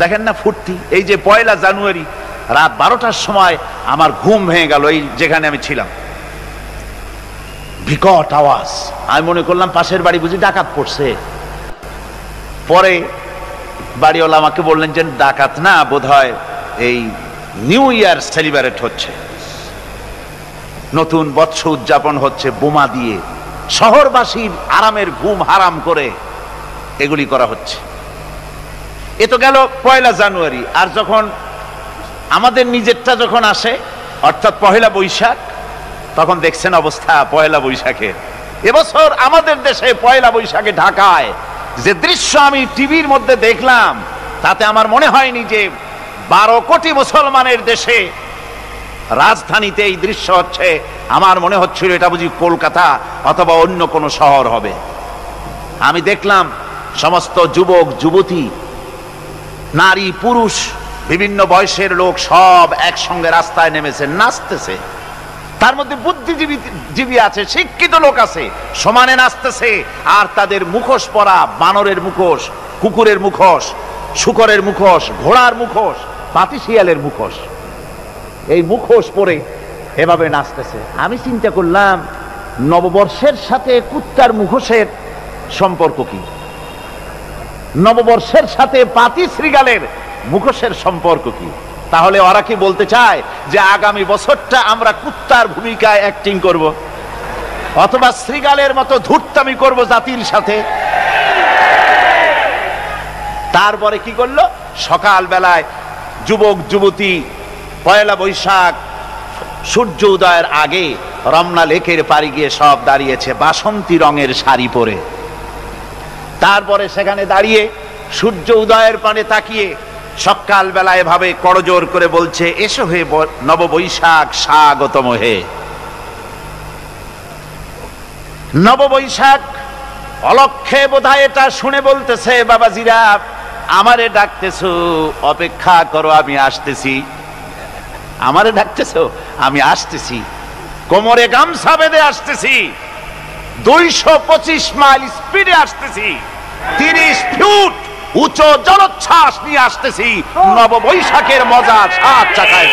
দেখেন না ফুর্তি। এই যে 1 জানুয়ারি রাত 12টার সময় আমার ঘুম ভেঙে গেল, এই যেখানে আমি ছিলাম, বিকট আওয়াজ। আমি মনে করলাম পাশের বাড়ি বুঝি ডাকাত পড়ছে। পরে বাড়িওয়ালা আমাকে বললেন যে ডাকাত না, বোধহয় এই নিউ ইয়ার সেলিব্রেট হচ্ছে, নতুন বৎসর উদযাপন হচ্ছে, বোমা দিয়ে শহরবাসীর আরামের ঘুম হারাম করে এগুলি করা হচ্ছে। এ তো গেল 1 জানুয়ারি। আর যখন আমাদের নিজেরটা যখন আসে, অর্থাৎ 1 বৈশাখ, তখন দেখছেন অবস্থা 1 বৈশাখে। এবছর আমাদের দেশে 1 বৈশাখে ঢাকায় যে দৃশ্য আমি টিভির মধ্যে দেখলাম, তাতে আমার মনে হয়নি যে 12 কোটি মুসলমানের দেশে রাজধানীতে এই দৃশ্য হচ্ছে। আমার মনে হচ্ছিল এটা বুঝি কলকাতা অথবা অন্য কোনো শহর হবে। আমি দেখলাম সমস্ত যুবক যুবতী, নারী পুরুষ, বিভিন্ন বয়সের লোক সব একসঙ্গে রাস্তায় নেমেছে, নাচতেছে। তার মধ্যে বুদ্ধিজীবী আছে, শিক্ষিত লোক আছে, সমানে নাচতেছে। আর তাদের মুখোশ পরা, বানরের মুখোশ, কুকুরের মুখোশ, শূকরের মুখোশ, ঘোড়ার মুখোশ, পাতিশিয়ালের মুখোশ, এই মুখোশ পরে এভাবে নাচতেছে। আমি চিন্তা করলাম নববর্ষের সাথে কুত্তার মুখোশের সম্পর্ক কি? নববর্ষের সাথে পাতি শ্রীগালের মুখোশের সম্পর্ক কি? তাহলে ওরা কি বলতে চায় যে আগামী বছরটা আমরা কুত্তার ভূমিকায় অ্যাক্টিং করব, অথবা শ্রীগালের মতো ধূর্তামি করব জাতির সাথে? তারপরে কি করলো? সকাল বেলায় যুবক যুবতী 1 বৈশাখ সূর্য উদয়ের আগে রমনা লেকের পাড়ে গিয়ে সব দাঁড়িয়েছে বাসন্তী রঙের শাড়ি পরে। তারপরে সেখানে দাঁড়িয়ে সূর্য উদয়ের পানে তাকিয়ে সকাল বেলায় ভাবে করজোর করে বলছে, এসো হে নববৈশাখ স্বাগতম হে। নববৈশাখ অলক্ষে বোধহয় এটা শুনে বলতেছে, বাবাজিরা আমারে ডাকতেছো, অপেক্ষা করো, আমি আসতেছি। আমারে ডাকতেছো, আমি আসতেছি, কোমরে গামছা বেঁধে আসতেছি, 225 মাইল স্পিডে আসতেছি, 30 ফুট উঁচু জলোচ্ছ্বাস নিয়ে আসতেছি, নববৈশাখের মজা স্বাদ চাখায়।